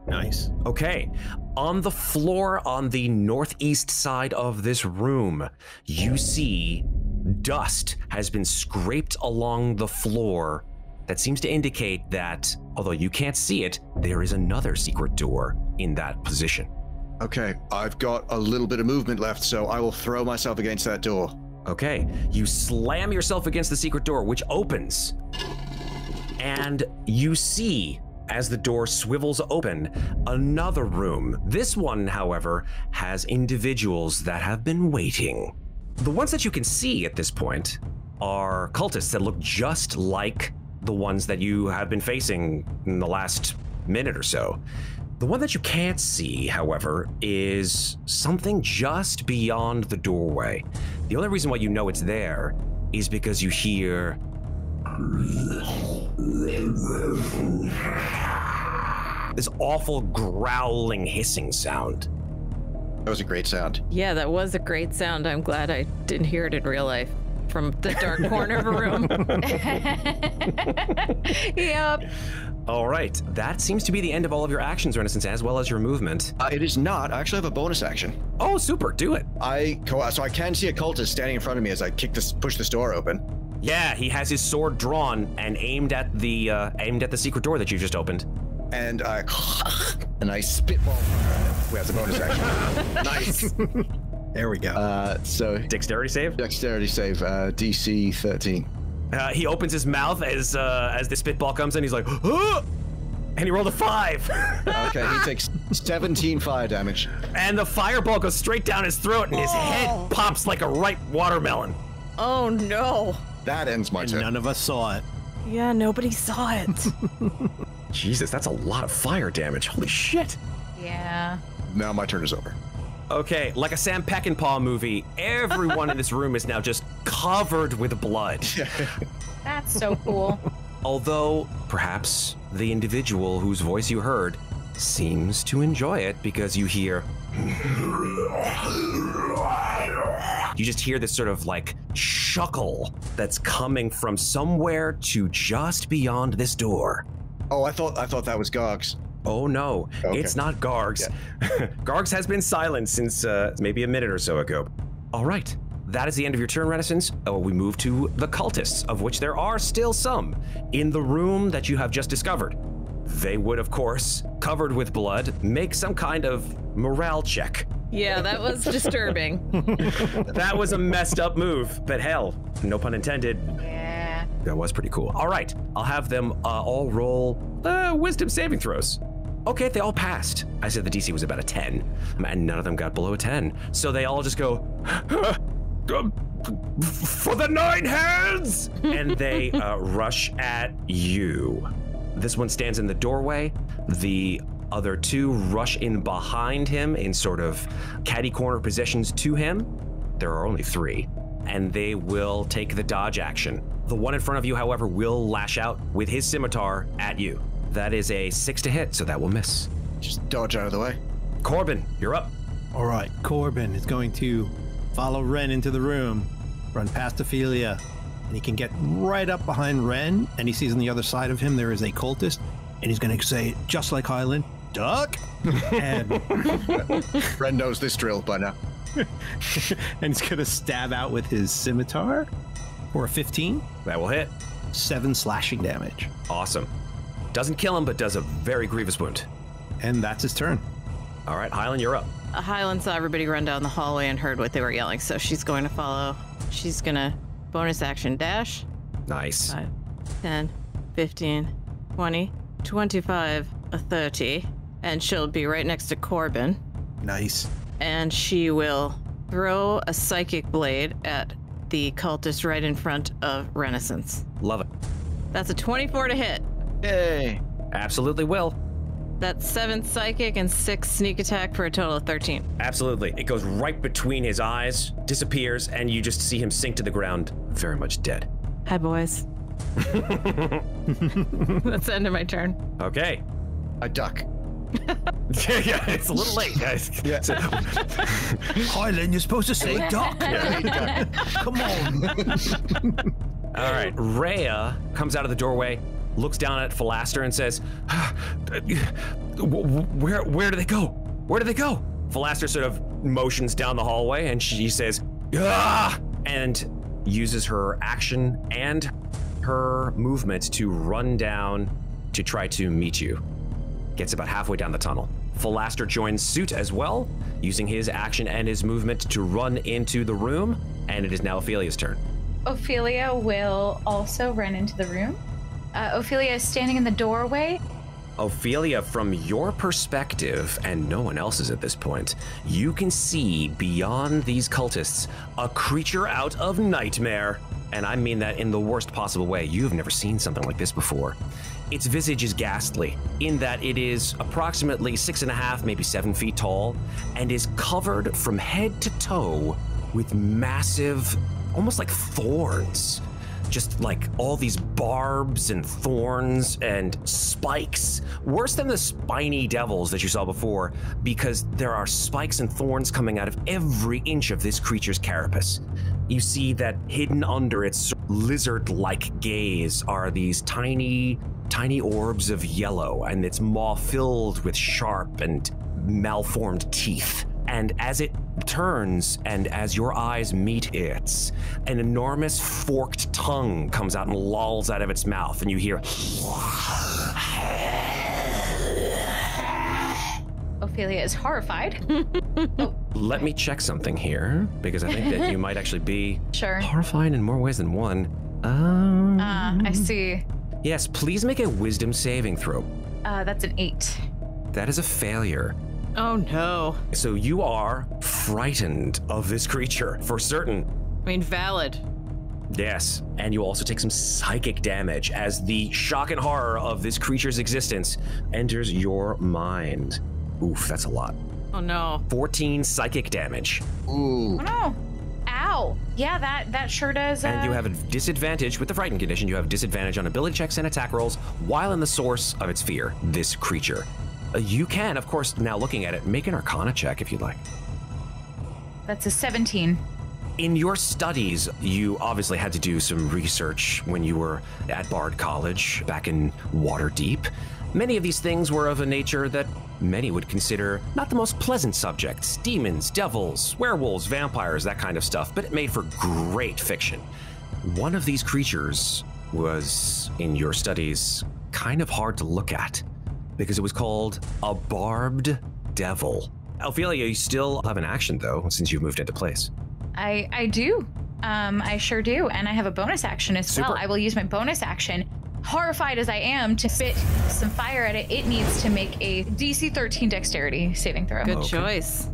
Nice. Okay. On the floor on the northeast side of this room, you see dust has been scraped along the floor that seems to indicate that, although you can't see it, there is another secret door in that position. Okay, I've got a little bit of movement left, so I will throw myself against that door. Okay, you slam yourself against the secret door, which opens, and you see, as the door swivels open, another room. This one, however, has individuals that have been waiting. The ones that you can see at this point are cultists that look just like the ones that you have been facing in the last minute or so. The one that you can't see, however, is something just beyond the doorway. The only reason why you know it's there is because you hear this awful growling, hissing sound. That was a great sound. Yeah, that was a great sound. I'm glad I didn't hear it in real life from the dark corner of a room. Yep. All right, that seems to be the end of all of your actions, Renascence, as well as your movement. It is not. I actually have a bonus action. Oh, super, do it. So I can see a cultist standing in front of me as I push this door open. Yeah, he has his sword drawn and aimed at the secret door that you just opened. And I spitball as a bonus action. Nice. There we go. So Dexterity save? dexterity save, DC 13. He opens his mouth as the spitball comes in. He's like, "Huh!" And he rolled a 5. Okay, he takes 17 fire damage. And the fireball goes straight down his throat, and his head pops like a ripe watermelon. Oh no. That ends my turn. None of us saw it. Yeah, nobody saw it. Jesus, that's a lot of fire damage. Holy shit. Yeah. Now my turn is over. Okay, like a Sam Peckinpah movie, everyone in this room is now just covered with blood. That's so cool. Although, perhaps the individual whose voice you heard seems to enjoy it because you hear... You just hear this sort of like chuckle that's coming from somewhere to just beyond this door. Oh, I thought that was Gargs. Oh no, Okay. It's not Gargs. Yeah. Gargs has been silent since maybe a minute or so ago. All right, that is the end of your turn, Renascence. We move to the cultists, of which there are still some in the room that you have just discovered. They would, of course, covered with blood, make some kind of morale check. Yeah, that was disturbing. That was a messed up move, but hell, no pun intended. Yeah. That was pretty cool. All right, I'll have them all roll wisdom saving throws. Okay, they all passed. I said the DC was about a 10, and none of them got below a 10. So they all just go, for the 9 hands! And they rush at you. This one stands in the doorway. The other 2 rush in behind him in sort of catty corner positions to him. There are only 3, and they will take the dodge action. The one in front of you, however, will lash out with his scimitar at you. That is a 6 to hit, so that will miss. Just dodge out of the way. Corbin, you're up. All right, Corbin is going to follow Ren into the room, run past Ofelia, and he can get right up behind Ren, and he sees on the other side of him there is a cultist, and he's going to say, just like Hylan, duck! And Ren knows this drill by now. and he's going to stab out with his scimitar for a 15. That will hit. 7 slashing damage. Awesome. Doesn't kill him, but does a very grievous wound. And that's his turn. All right, Hylan, you're up. Hylan saw everybody run down the hallway and heard what they were yelling, so she's going to follow. She's going to bonus action dash. Nice. 5, 10, 15, 20, 25, a 30. And she'll be right next to Corbin. Nice. And she will throw a psychic blade at the cultist right in front of Renascence. Love it. That's a 24 to hit. Yay. Absolutely will. That's 7 psychic and 6 sneak attack for a total of 13. Absolutely. It goes right between his eyes, disappears, and you just see him sink to the ground, very much dead. Hi, boys. That's the end of my turn. Okay. I duck. Yeah, it's a little late, guys. Yeah. Hylan, you're supposed to say duck. Come on. All right. Reya comes out of the doorway, looks down at Falaster and says, where do they go? Where do they go? Falaster sort of motions down the hallway and she says, ah! And uses her action and her movement to run down to try to meet you. Gets about halfway down the tunnel. Falaster joins suit as well, using his action and his movement to run into the room, and it is now Ophelia's turn. Ofelia will also run into the room. Ofelia is standing in the doorway. Ofelia, from your perspective, and no one else's at this point, you can see beyond these cultists a creature out of nightmare. And I mean that in the worst possible way. You've never seen something like this before. Its visage is ghastly, in that it is approximately 6.5, maybe 7 feet tall, and is covered from head to toe with massive, almost like thorns. Just like all these barbs and thorns and spikes. Worse than the spiny devils that you saw before, because there are spikes and thorns coming out of every inch of this creature's carapace. You see that hidden under its lizard-like gaze are these tiny orbs of yellow, and its maw filled with sharp and malformed teeth. And as it turns and as your eyes meet its, an enormous forked tongue comes out and lolls out of its mouth, and you hear... Ofelia is horrified. Oh. Let me check something here, because I think that you might actually be Sure. horrified in more ways than one. I see. Yes, please make a wisdom saving throw. That's an 8. That is a failure. Oh no. So you are frightened of this creature, for certain. I mean, valid. Yes, and you also take some psychic damage as the shock and horror of this creature's existence enters your mind. Oof, that's a lot. Oh no. 14 psychic damage. Ooh. Oh no. Ow. Yeah, that sure does. And you have a disadvantage with the frightened condition. You have disadvantage on ability checks and attack rolls while in the source of its fear, this creature. You can, of course, now looking at it, make an Arcana check if you'd like. That's a 17. In your studies, you obviously had to do some research when you were at Bard College back in Waterdeep. Many of these things were of a nature that many would consider not the most pleasant subjects. Demons, devils, werewolves, vampires, that kind of stuff, but it made for great fiction. One of these creatures was, in your studies, kind of hard to look at, because it was called a barbed devil. Ofelia, you still have an action, though, since you've moved into place. I do. I sure do. And I have a bonus action as well. I will use my bonus action. Horrified as I am to spit some fire at it, it needs to make a DC 13 dexterity saving throw. Good choice.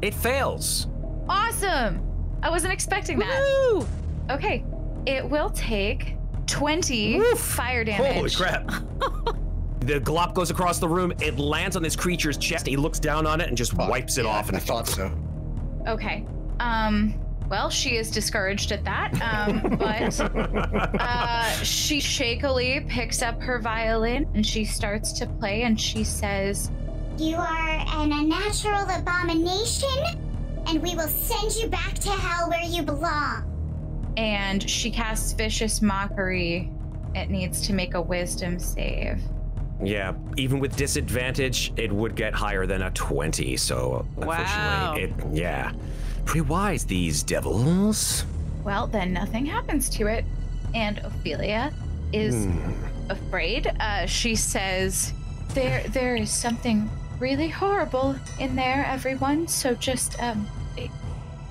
It fails. Awesome. I wasn't expecting that. Woo! Okay. It will take 20 fire damage. Holy crap. The glop goes across the room. It lands on this creature's chest. He looks down on it and just wipes it off. And I thought so. Okay. Well, she is discouraged at that, but she shakily picks up her violin and she starts to play and she says, "You are an unnatural abomination, and we will send you back to hell where you belong." And she casts Vicious Mockery. It needs to make a wisdom save. Yeah, even with disadvantage, it would get higher than a 20, so unfortunately, yeah. Pretty wise, these devils. Well, then nothing happens to it. And Ofelia is afraid. She says, there is something really horrible in there, everyone. So just, it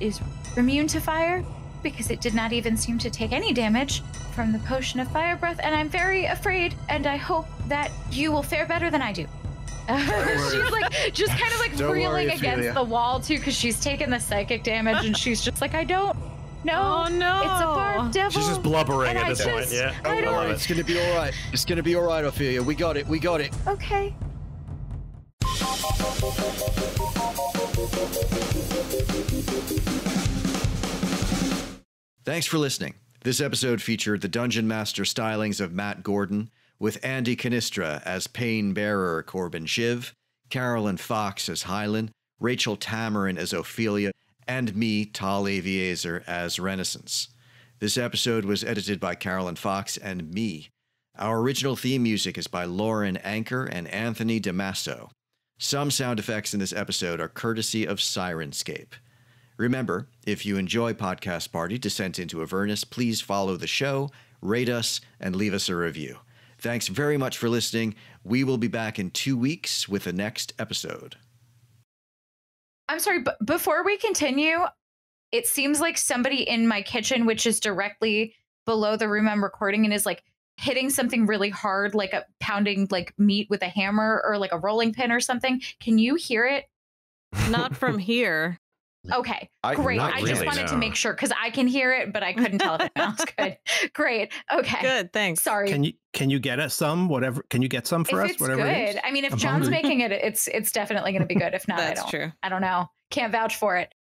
is immune to fire because it did not even seem to take any damage from the potion of fire breath. And I'm very afraid, and I hope that you will fare better than I do. She's like just kind of like reeling against the wall too, because she's taken the psychic damage and she's just like, I don't know. Oh no, it's a barb devil. She's just blubbering at this point. Yeah, I love it. It's gonna be all right. It's gonna be all right, Ofelia. We got it. We got it. Okay. Thanks for listening. This episode featured the Dungeon Master stylings of Matt Gordon, with Andy Cannistra as Painbearer Corbin Shiv, Carolyn Fox as Hylan, Rachel Tamarin as Ofelia, and me, Tal Aviezer, as Renascence. This episode was edited by Carolyn Fox and me. Our original theme music is by Lauren Anker and Anthony DiMasso. Some sound effects in this episode are courtesy of Sirenscape. Remember, if you enjoy Podcast Party Descent into Avernus, please follow the show, rate us, and leave us a review. Thanks very much for listening. We will be back in 2 weeks with the next episode. I'm sorry, but before we continue, it seems like somebody in my kitchen, which is directly below the room I'm recording, and is like hitting something really hard, like a pounding like meat with a hammer or like a rolling pin or something. Can you hear it? Not from here. Okay, great. I just wanted to make sure because I can hear it, but I couldn't tell if it sounds good. Great. Okay. Good. Thanks. Sorry. Can you get us some? Whatever. Can you get some for us? If it's whatever good. it is? I mean, if John's making it, it's definitely going to be good. If not, That's true. I don't know. Can't vouch for it.